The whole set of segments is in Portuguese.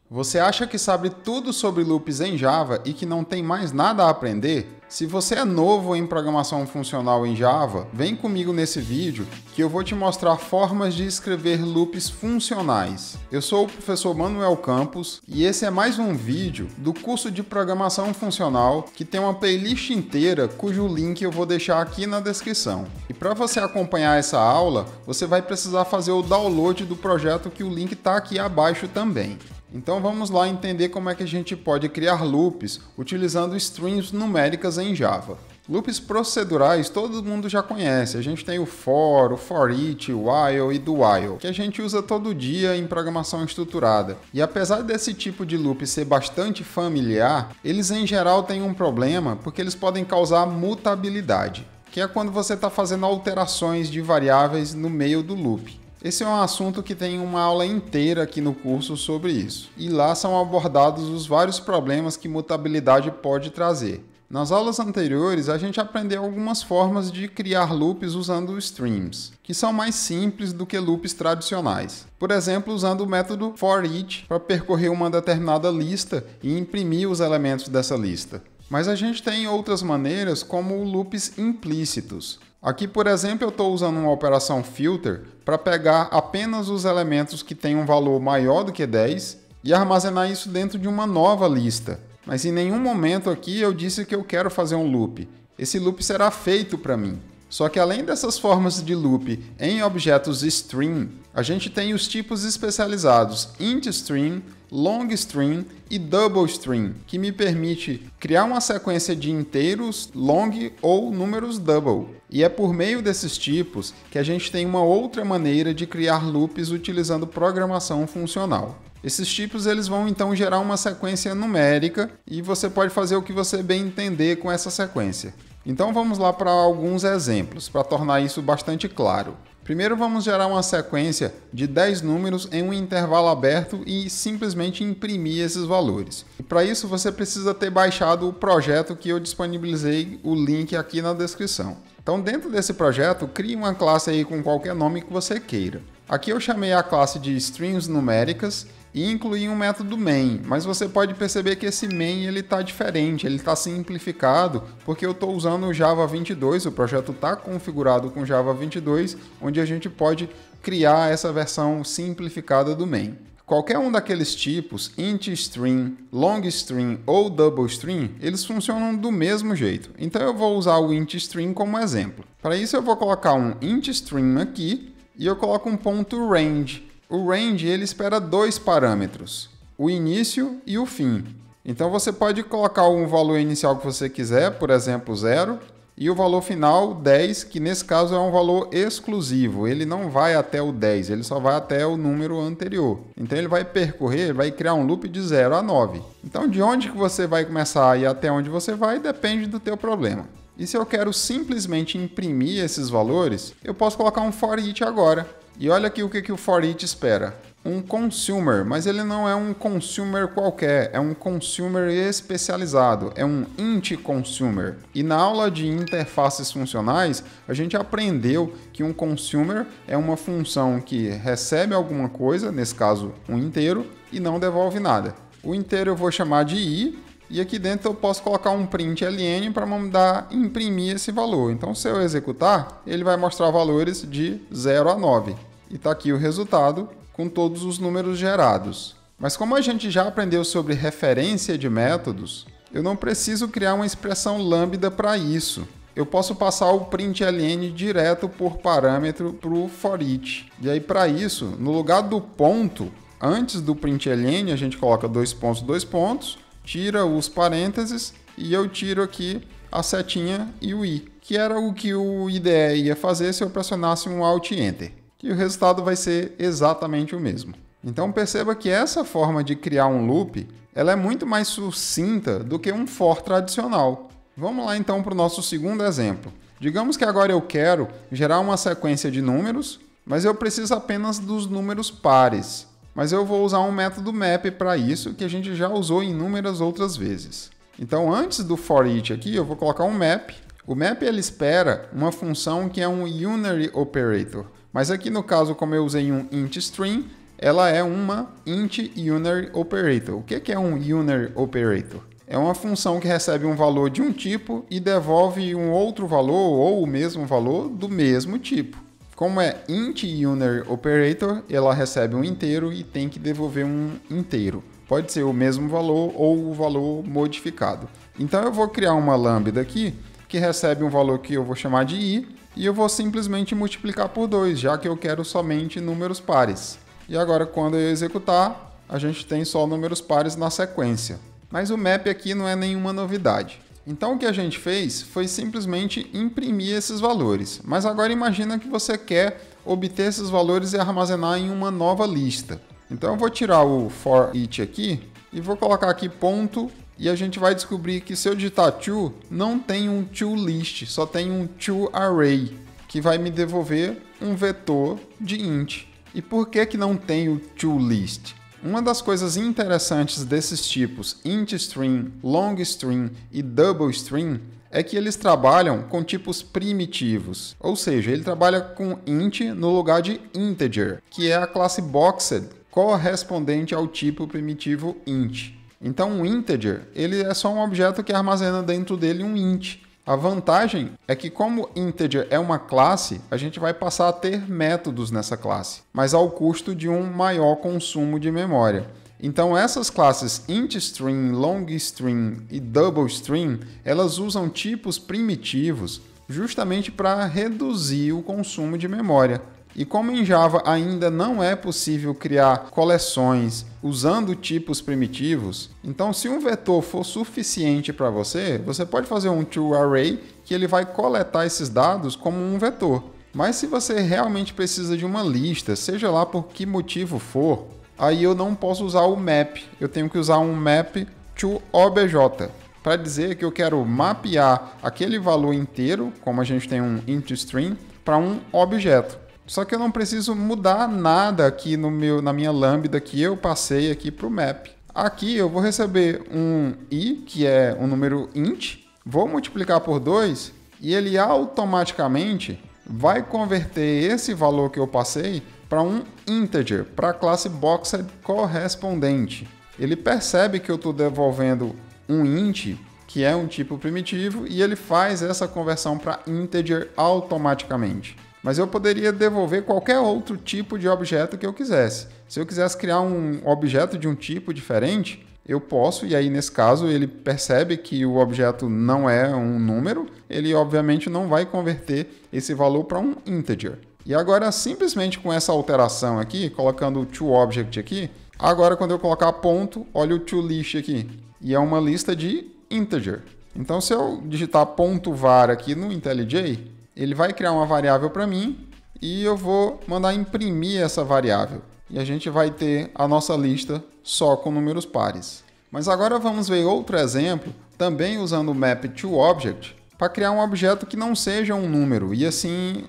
Você acha que sabe tudo sobre loops em Java e que não tem mais nada a aprender? Se você é novo em programação funcional em Java, vem comigo nesse vídeo que eu vou te mostrar formas de escrever loops funcionais. Eu sou o professor Manuel Campos e esse é mais um vídeo do curso de programação funcional que tem uma playlist inteira cujo link eu vou deixar aqui na descrição. E para você acompanhar essa aula, você vai precisar fazer o download do projeto que o link está aqui abaixo também. Então vamos lá entender como é que a gente pode criar loops utilizando strings numéricas em Java. Loops procedurais todo mundo já conhece, a gente tem o for each, o while e do while, que a gente usa todo dia em programação estruturada. E apesar desse tipo de loop ser bastante familiar, eles em geral têm um problema porque eles podem causar mutabilidade, que é quando você está fazendo alterações de variáveis no meio do loop. Esse é um assunto que tem uma aula inteira aqui no curso sobre isso. E lá são abordados os vários problemas que mutabilidade pode trazer. Nas aulas anteriores, a gente aprendeu algumas formas de criar loops usando streams, que são mais simples do que loops tradicionais. Por exemplo, usando o método forEach para percorrer uma determinada lista e imprimir os elementos dessa lista. Mas a gente tem outras maneiras, como loops implícitos. Aqui, por exemplo, eu estou usando uma operação filter para pegar apenas os elementos que têm um valor maior do que 10 e armazenar isso dentro de uma nova lista. Mas em nenhum momento aqui eu disse que eu quero fazer um loop. Esse loop será feito para mim. Só que além dessas formas de loop em objetos string, a gente tem os tipos especializados int string, long string e double string, que me permite criar uma sequência de inteiros long ou números double. E é por meio desses tipos que a gente tem uma outra maneira de criar loops utilizando programação funcional. Esses tipos eles vão então gerar uma sequência numérica e você pode fazer o que você bem entender com essa sequência. Então vamos lá para alguns exemplos, para tornar isso bastante claro. Primeiro vamos gerar uma sequência de 10 números em um intervalo aberto e simplesmente imprimir esses valores. E para isso você precisa ter baixado o projeto que eu disponibilizei o link aqui na descrição. Então dentro desse projeto, crie uma classe aí com qualquer nome que você queira. Aqui eu chamei a classe de strings numéricas e incluí um método main, mas você pode perceber que esse main ele está diferente, ele está simplificado, porque eu estou usando o Java 22, o projeto está configurado com Java 22, onde a gente pode criar essa versão simplificada do main. Qualquer um daqueles tipos, int string, long string ou double string, eles funcionam do mesmo jeito. Então eu vou usar o int string como exemplo. Para isso eu vou colocar um int string aqui e eu coloco um ponto range. O range ele espera dois parâmetros, o início e o fim. Então você pode colocar um valor inicial que você quiser, por exemplo 0, e o valor final 10, que nesse caso é um valor exclusivo. Ele não vai até o 10, ele só vai até o número anterior. Então ele vai percorrer, vai criar um loop de 0 a 9. Então de onde que você vai começar e até onde você vai depende do teu problema. E se eu quero simplesmente imprimir esses valores, eu posso colocar um forEach agora. E olha aqui o que o forEach espera. Um consumer, mas ele não é um consumer qualquer, é um consumer especializado, é um int consumer. E na aula de interfaces funcionais, a gente aprendeu que um consumer é uma função que recebe alguma coisa, nesse caso um inteiro, e não devolve nada. O inteiro eu vou chamar de i, e aqui dentro eu posso colocar um println para mandar imprimir esse valor. Então se eu executar, ele vai mostrar valores de 0 a 9. E está aqui o resultado com todos os números gerados. Mas como a gente já aprendeu sobre referência de métodos, eu não preciso criar uma expressão lambda para isso. Eu posso passar o println direto por parâmetro para o forEach. E aí para isso, no lugar do ponto, antes do println a gente coloca dois pontos, tira os parênteses e eu tiro aqui a setinha e o i, que era o que o IDE ia fazer se eu pressionasse um Alt Enter. E o resultado vai ser exatamente o mesmo. Então perceba que essa forma de criar um loop, ela é muito mais sucinta do que um for tradicional. Vamos lá então para o nosso segundo exemplo. Digamos que agora eu quero gerar uma sequência de números, mas eu preciso apenas dos números pares. Mas eu vou usar um método map para isso, que a gente já usou inúmeras outras vezes. Então antes do forEach aqui, eu vou colocar um map. O map ele espera uma função que é um unary operator. Mas aqui no caso, como eu usei um int string, ela é uma int unary operator. O que é um unary operator? É uma função que recebe um valor de um tipo e devolve um outro valor ou o mesmo valor do mesmo tipo. Como é int unary operator, ela recebe um inteiro e tem que devolver um inteiro. Pode ser o mesmo valor ou o valor modificado. Então eu vou criar uma lambda aqui que recebe um valor que eu vou chamar de i e eu vou simplesmente multiplicar por 2, já que eu quero somente números pares. E agora quando eu executar, a gente tem só números pares na sequência. Mas o map aqui não é nenhuma novidade. Então o que a gente fez foi simplesmente imprimir esses valores. Mas agora imagina que você quer obter esses valores e armazenar em uma nova lista. Então eu vou tirar o for each aqui e vou colocar aqui ponto e a gente vai descobrir que se eu digitar to, não tem um toList, só tem um toArray, que vai me devolver um vetor de int. E por que não tem o toList? Uma das coisas interessantes desses tipos intString, longString e doubleString é que eles trabalham com tipos primitivos, ou seja, ele trabalha com int no lugar de integer, que é a classe boxed correspondente ao tipo primitivo int. Então um integer ele é só um objeto que armazena dentro dele um int. A vantagem é que como integer é uma classe, a gente vai passar a ter métodos nessa classe, mas ao custo de um maior consumo de memória. Então essas classes intString, longString e doubleString, elas usam tipos primitivos justamente para reduzir o consumo de memória. E como em Java ainda não é possível criar coleções usando tipos primitivos, então se um vetor for suficiente para você, você pode fazer um toArray que ele vai coletar esses dados como um vetor. Mas se você realmente precisa de uma lista, seja lá por que motivo for, aí eu não posso usar o map, eu tenho que usar um map toObj, para dizer que eu quero mapear aquele valor inteiro, como a gente tem um intString, para um objeto. Só que eu não preciso mudar nada aqui na minha lambda que eu passei aqui para o map. Aqui eu vou receber um i, que é um número int, vou multiplicar por 2 e ele automaticamente vai converter esse valor que eu passei para um integer, para a classe boxed correspondente. Ele percebe que eu estou devolvendo um int, que é um tipo primitivo, e ele faz essa conversão para integer automaticamente. Mas eu poderia devolver qualquer outro tipo de objeto que eu quisesse. Se eu quisesse criar um objeto de um tipo diferente, eu posso, e aí nesse caso ele percebe que o objeto não é um número, ele obviamente não vai converter esse valor para um integer. E agora simplesmente com essa alteração aqui, colocando o toObject aqui, agora quando eu colocar ponto, olha o toList aqui, e é uma lista de integer. Então se eu digitar ponto var aqui no IntelliJ, ele vai criar uma variável para mim e eu vou mandar imprimir essa variável. E a gente vai ter a nossa lista só com números pares. Mas agora vamos ver outro exemplo, também usando o map toObject, para criar um objeto que não seja um número. E assim,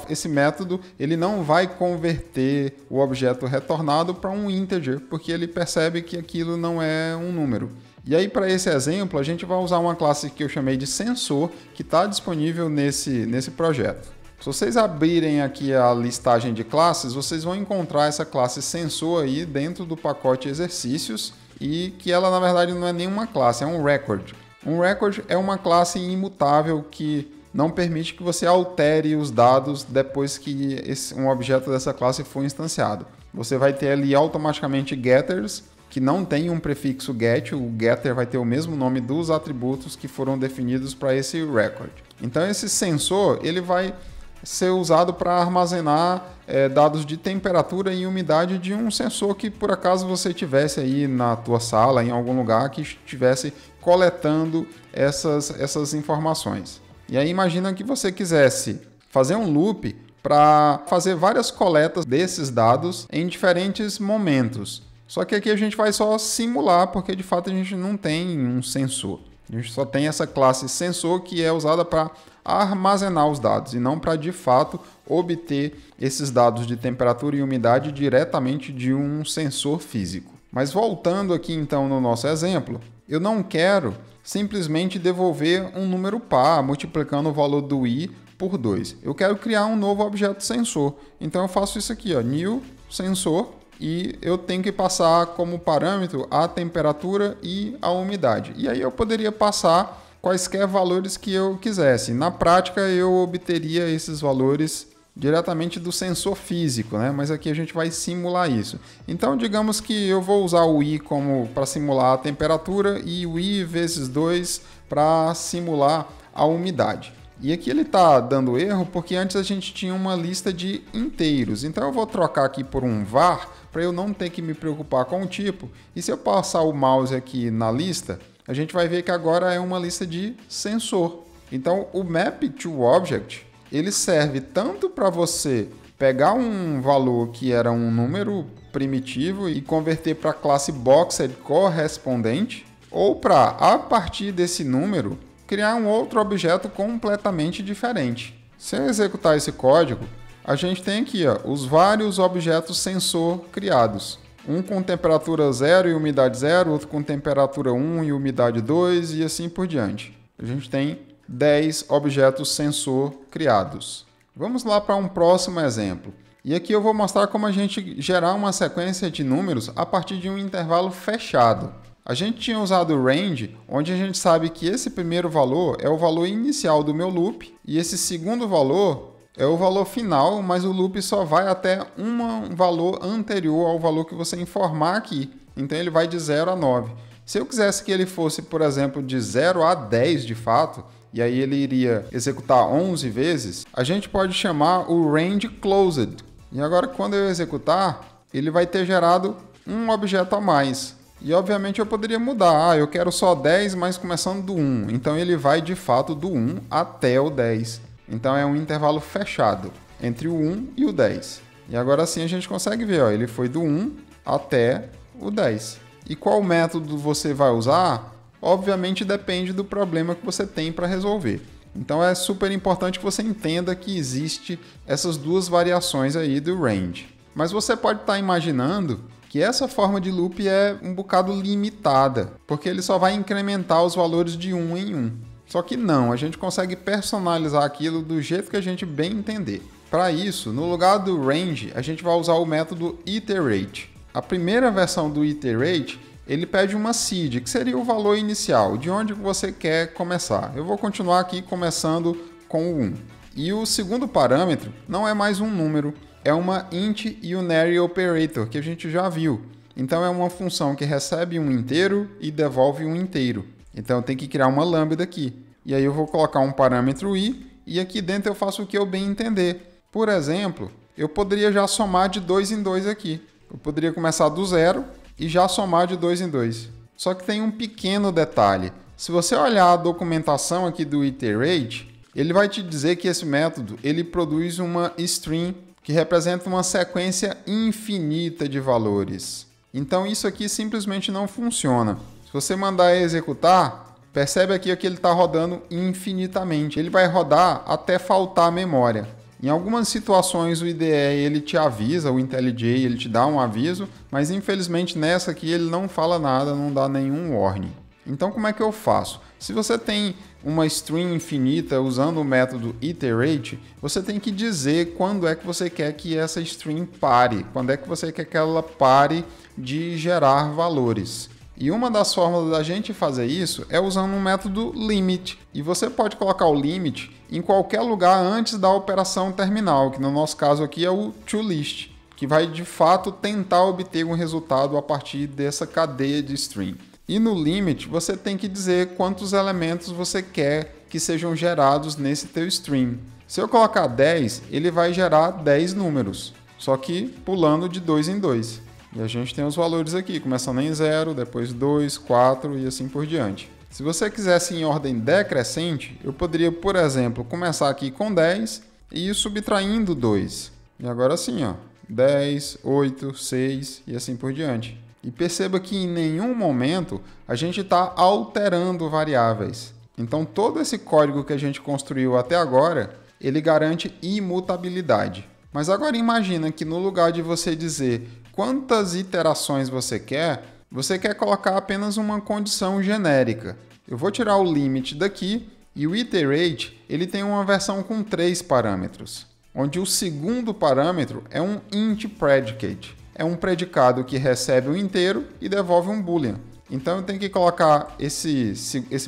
esse método ele não vai converter o objeto retornado para um integer, porque ele percebe que aquilo não é um número. E aí, para esse exemplo, a gente vai usar uma classe que eu chamei de sensor, que está disponível nesse projeto. Se vocês abrirem aqui a listagem de classes, vocês vão encontrar essa classe sensor aí dentro do pacote exercícios, e que ela, na verdade, não é nenhuma classe, é um record. Um record é uma classe imutável que não permite que você altere os dados depois que um objeto dessa classe for instanciado. Você vai ter ali automaticamente getters, que não tem um prefixo get, o getter vai ter o mesmo nome dos atributos que foram definidos para esse record. Então esse sensor ele vai ser usado para armazenar dados de temperatura e umidade de um sensor que por acaso você tivesse aí na tua sala, em algum lugar que estivesse coletando essas informações. E aí imagina que você quisesse fazer um loop para fazer várias coletas desses dados em diferentes momentos. Só que aqui a gente vai só simular, porque de fato a gente não tem um sensor. A gente só tem essa classe sensor que é usada para armazenar os dados e não para de fato obter esses dados de temperatura e umidade diretamente de um sensor físico. Mas voltando aqui então no nosso exemplo, eu não quero simplesmente devolver um número par multiplicando o valor do i por 2. Eu quero criar um novo objeto sensor. Então eu faço isso aqui, ó, new sensor. e eu tenho que passar como parâmetro a temperatura e a umidade. E aí eu poderia passar quaisquer valores que eu quisesse. Na prática, eu obteria esses valores diretamente do sensor físico, né? Mas aqui a gente vai simular isso. Então, digamos que eu vou usar o I como para simular a temperatura e o I vezes 2 para simular a umidade. E aqui ele está dando erro porque antes a gente tinha uma lista de inteiros. Então eu vou trocar aqui por um var para eu não ter que me preocupar com o tipo. E se eu passar o mouse aqui na lista, a gente vai ver que agora é uma lista de sensor. Então o Map to Object, ele serve tanto para você pegar um valor que era um número primitivo e converter para a classe Boxed correspondente, ou para, a partir desse número, criar um outro objeto completamente diferente. Se eu executar esse código, a gente tem aqui os vários objetos sensor criados. Um com temperatura 0 e umidade 0, outro com temperatura 1 e umidade 2 e assim por diante. A gente tem 10 objetos sensor criados. Vamos lá para um próximo exemplo. E aqui eu vou mostrar como a gente gerar uma sequência de números a partir de um intervalo fechado. A gente tinha usado o range, onde a gente sabe que esse primeiro valor é o valor inicial do meu loop e esse segundo valor é o valor final, mas o loop só vai até um valor anterior ao valor que você informar aqui. Então ele vai de 0 a 9. Se eu quisesse que ele fosse, por exemplo, de 0 a 10 de fato, e aí ele iria executar 11 vezes, a gente pode chamar o range closed. E agora quando eu executar, ele vai ter gerado um objeto a mais. E obviamente eu poderia mudar, eu quero só 10, mas começando do 1. Então ele vai de fato do 1 até o 10. Então é um intervalo fechado entre o 1 e o 10. E agora sim a gente consegue ver, ele foi do 1 até o 10. E qual método você vai usar? Obviamente depende do problema que você tem para resolver. Então é super importante que você entenda que existe essas duas variações aí do range. Mas você pode estar imaginando que essa forma de loop é um bocado limitada, porque ele só vai incrementar os valores de 1 em 1. Só que não, a gente consegue personalizar aquilo do jeito que a gente bem entender. Para isso, no lugar do range, a gente vai usar o método iterate. A primeira versão do iterate, ele pede uma seed, que seria o valor inicial, de onde você quer começar. Eu vou continuar aqui começando com o 1. E o segundo parâmetro não é mais um número, é uma int unary operator, que a gente já viu. Então é uma função que recebe um inteiro e devolve um inteiro. Então eu tenho que criar uma lambda aqui. E aí eu vou colocar um parâmetro i e aqui dentro eu faço o que eu bem entender. Por exemplo, eu poderia já somar de 2 em 2 aqui. Eu poderia começar do 0 e já somar de 2 em 2. Só que tem um pequeno detalhe. Se você olhar a documentação aqui do iterate, ele vai te dizer que esse método ele produz uma string que representa uma sequência infinita de valores. Então isso aqui simplesmente não funciona. Se você mandar executar, percebe aqui que ele está rodando infinitamente. Ele vai rodar até faltar memória. Em algumas situações o IDE ele te avisa, o IntelliJ ele te dá um aviso, mas infelizmente nessa aqui ele não fala nada, não dá nenhum warning. Então como é que eu faço? Se você tem uma string infinita usando o método iterate, você tem que dizer quando é que você quer que essa string pare, quando é que você quer que ela pare de gerar valores. E uma das formas da gente fazer isso é usando um método limit. E você pode colocar o limit em qualquer lugar antes da operação terminal, que no nosso caso aqui é o toList, que vai de fato tentar obter um resultado a partir dessa cadeia de string. E no limit você tem que dizer quantos elementos você quer que sejam gerados nesse teu string. Se eu colocar 10, ele vai gerar 10 números, só que pulando de 2 em 2. E a gente tem os valores aqui, começando em 0, depois 2, 4 e assim por diante. Se você quisesse em ordem decrescente, eu poderia, por exemplo, começar aqui com 10 e ir subtraindo 2. E agora sim, 10, 8, 6 e assim por diante. E perceba que em nenhum momento a gente está alterando variáveis. Então todo esse código que a gente construiu até agora, ele garante imutabilidade. Mas agora imagina que no lugar de você dizer quantas iterações você quer colocar apenas uma condição genérica. Eu vou tirar o limit daqui e o iterate ele tem uma versão com 3 parâmetros, onde o segundo parâmetro é um int predicate. é um predicado que recebe um inteiro e devolve um boolean. Então eu tenho que colocar esse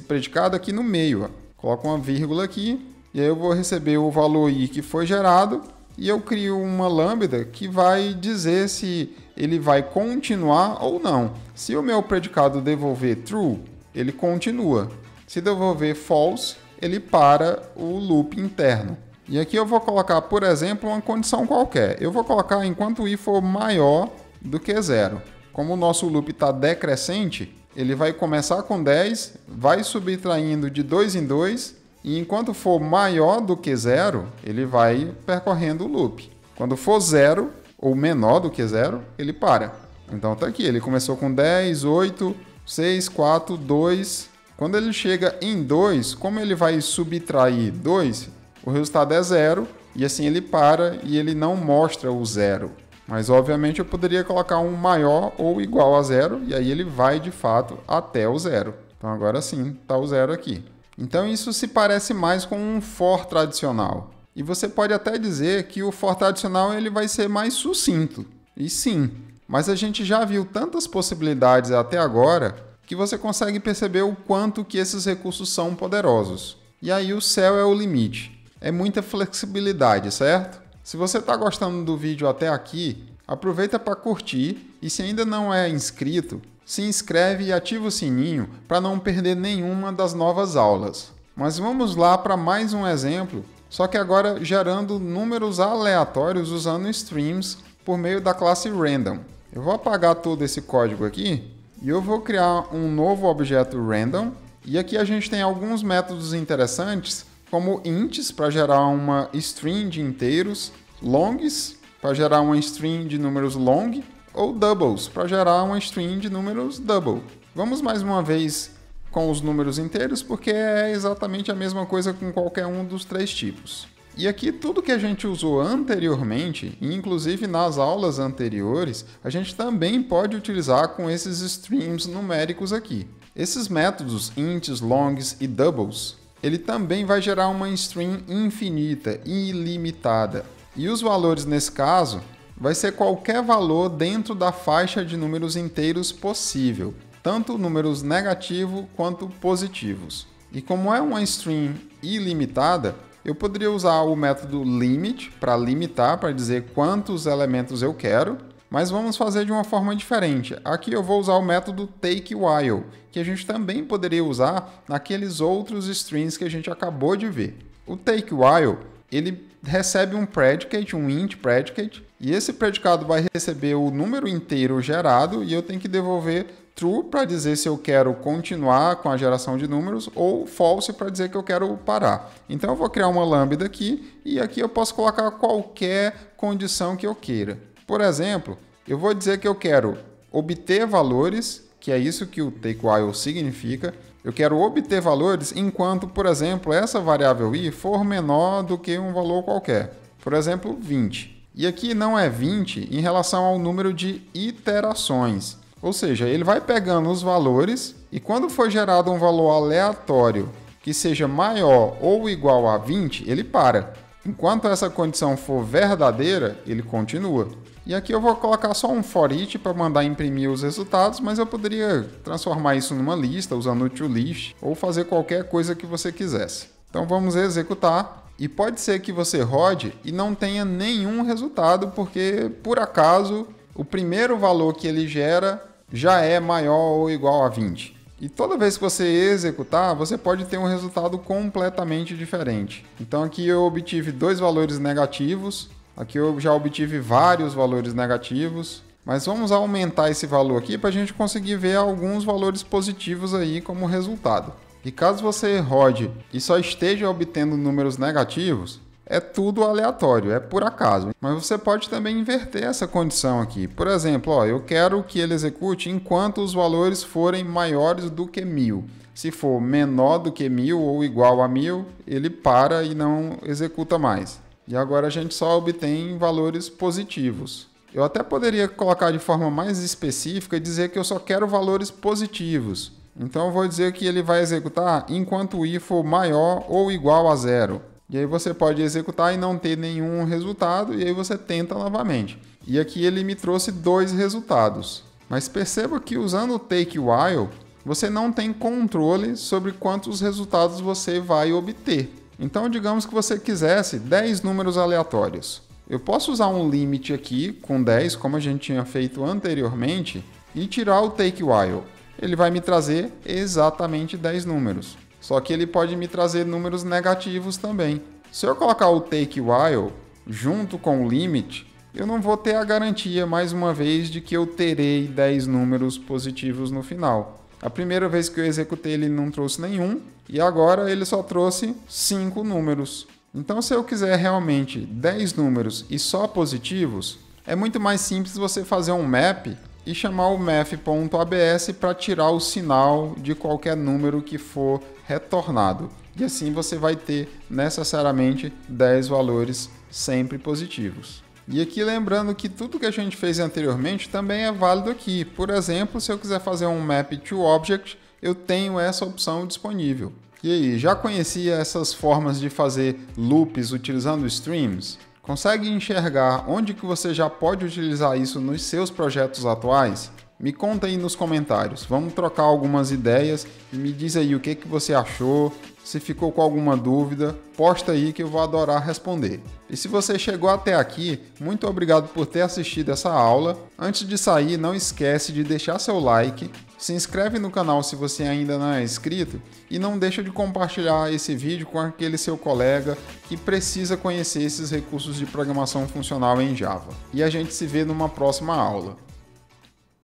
predicado aqui no meio. Ó. Coloco uma vírgula aqui e aí eu vou receber o valor i que foi gerado e eu crio uma lambda que vai dizer se ele vai continuar ou não. Se o meu predicado devolver true, ele continua. Se devolver false, ele para o loop interno. E aqui eu vou colocar, por exemplo, uma condição qualquer. Eu vou colocar enquanto i for maior do que 0. Como o nosso loop está decrescente, ele vai começar com 10, vai subtraindo de 2 em 2, e enquanto for maior do que 0, ele vai percorrendo o loop. Quando for 0, ou menor do que 0, ele para. Então está aqui, ele começou com 10, 8, 6, 4, 2. Quando ele chega em 2, como ele vai subtrair 2, o resultado é 0, e assim ele para e ele não mostra o 0. Mas, obviamente, eu poderia colocar um maior ou igual a 0, e aí ele vai, de fato, até o 0. Então, agora sim, está o 0 aqui. Então, isso se parece mais com um for tradicional. E você pode até dizer que o for tradicional ele vai ser mais sucinto. E sim, mas a gente já viu tantas possibilidades até agora que você consegue perceber o quanto que esses recursos são poderosos. E aí o céu é o limite. É muita flexibilidade, certo? Se você está gostando do vídeo até aqui, aproveita para curtir e se ainda não é inscrito, se inscreve e ativa o sininho para não perder nenhuma das novas aulas. Mas vamos lá para mais um exemplo, só que agora gerando números aleatórios usando strings por meio da classe random. Eu vou apagar todo esse código aqui e eu vou criar um novo objeto random e aqui a gente tem alguns métodos interessantes como ints para gerar uma string de inteiros, longs para gerar uma string de números long ou doubles para gerar uma string de números double. Vamos mais uma vez com os números inteiros porque é exatamente a mesma coisa com qualquer um dos três tipos. E aqui tudo que a gente usou anteriormente, e inclusive nas aulas anteriores, a gente também pode utilizar com esses strings numéricos aqui. Esses métodos ints, longs e doubles, ele também vai gerar uma string infinita, ilimitada. E os valores nesse caso vai ser qualquer valor dentro da faixa de números inteiros possível, tanto números negativos quanto positivos. E como é uma string ilimitada, eu poderia usar o método limit para limitar, para dizer quantos elementos eu quero, mas vamos fazer de uma forma diferente. Aqui eu vou usar o método takeWhile, que a gente também poderia usar naqueles outros strings que a gente acabou de ver. O takeWhile, ele recebe um predicate, um int predicate, e esse predicado vai receber o número inteiro gerado e eu tenho que devolver true para dizer se eu quero continuar com a geração de números ou false para dizer que eu quero parar. Então eu vou criar uma lambda aqui e aqui eu posso colocar qualquer condição que eu queira. Por exemplo, eu vou dizer que eu quero obter valores, que é isso que o takeWhile significa. Eu quero obter valores enquanto, por exemplo, essa variável i for menor do que um valor qualquer. Por exemplo, 20. E aqui não é 20 em relação ao número de iterações. Ou seja, ele vai pegando os valores e quando for gerado um valor aleatório que seja maior ou igual a 20, ele para. Enquanto essa condição for verdadeira, ele continua. E aqui eu vou colocar só um for each para mandar imprimir os resultados, mas eu poderia transformar isso numa lista usando o toList ou fazer qualquer coisa que você quisesse. Então vamos executar e pode ser que você rode e não tenha nenhum resultado porque, por acaso, o primeiro valor que ele gera já é maior ou igual a 20. E toda vez que você executar, você pode ter um resultado completamente diferente. Então aqui eu obtive 2 valores negativos, aqui eu já obtive vários valores negativos, mas vamos aumentar esse valor aqui para a gente conseguir ver alguns valores positivos aí como resultado. E caso você rode e só esteja obtendo números negativos, é tudo aleatório, é por acaso. Mas você pode também inverter essa condição aqui. Por exemplo, eu quero que ele execute enquanto os valores forem maiores do que 1000. Se for menor do que 1000 ou igual a 1000, ele para e não executa mais. E agora a gente só obtém valores positivos. Eu até poderia colocar de forma mais específica e dizer que eu só quero valores positivos. Então eu vou dizer que ele vai executar enquanto i for maior ou igual a 0. E aí você pode executar e não ter nenhum resultado, e aí você tenta novamente. E aqui ele me trouxe 2 resultados. Mas perceba que usando o take while, você não tem controle sobre quantos resultados você vai obter. Então, digamos que você quisesse 10 números aleatórios. Eu posso usar um limite aqui com 10, como a gente tinha feito anteriormente, e tirar o take while. Ele vai me trazer exatamente 10 números. Só que ele pode me trazer números negativos também. Se eu colocar o take while junto com o limit, eu não vou ter a garantia, mais uma vez, de que eu terei 10 números positivos no final. A primeira vez que eu executei ele não trouxe nenhum, e agora ele só trouxe 5 números. Então, se eu quiser realmente 10 números e só positivos, é muito mais simples você fazer um map e chamar o math.abs para tirar o sinal de qualquer número que for retornado. E assim você vai ter necessariamente 10 valores sempre positivos. E aqui lembrando que tudo que a gente fez anteriormente também é válido aqui. Por exemplo, se eu quiser fazer um map to object, eu tenho essa opção disponível. E aí, já conhecia essas formas de fazer loops utilizando streams? Consegue enxergar onde que você já pode utilizar isso nos seus projetos atuais? Me conta aí nos comentários, vamos trocar algumas ideias e me diz aí o que você achou, se ficou com alguma dúvida, posta aí que eu vou adorar responder. E se você chegou até aqui, muito obrigado por ter assistido essa aula. Antes de sair, não esquece de deixar seu like, se inscreve no canal se você ainda não é inscrito e não deixa de compartilhar esse vídeo com aquele seu colega que precisa conhecer esses recursos de programação funcional em Java. E a gente se vê numa próxima aula.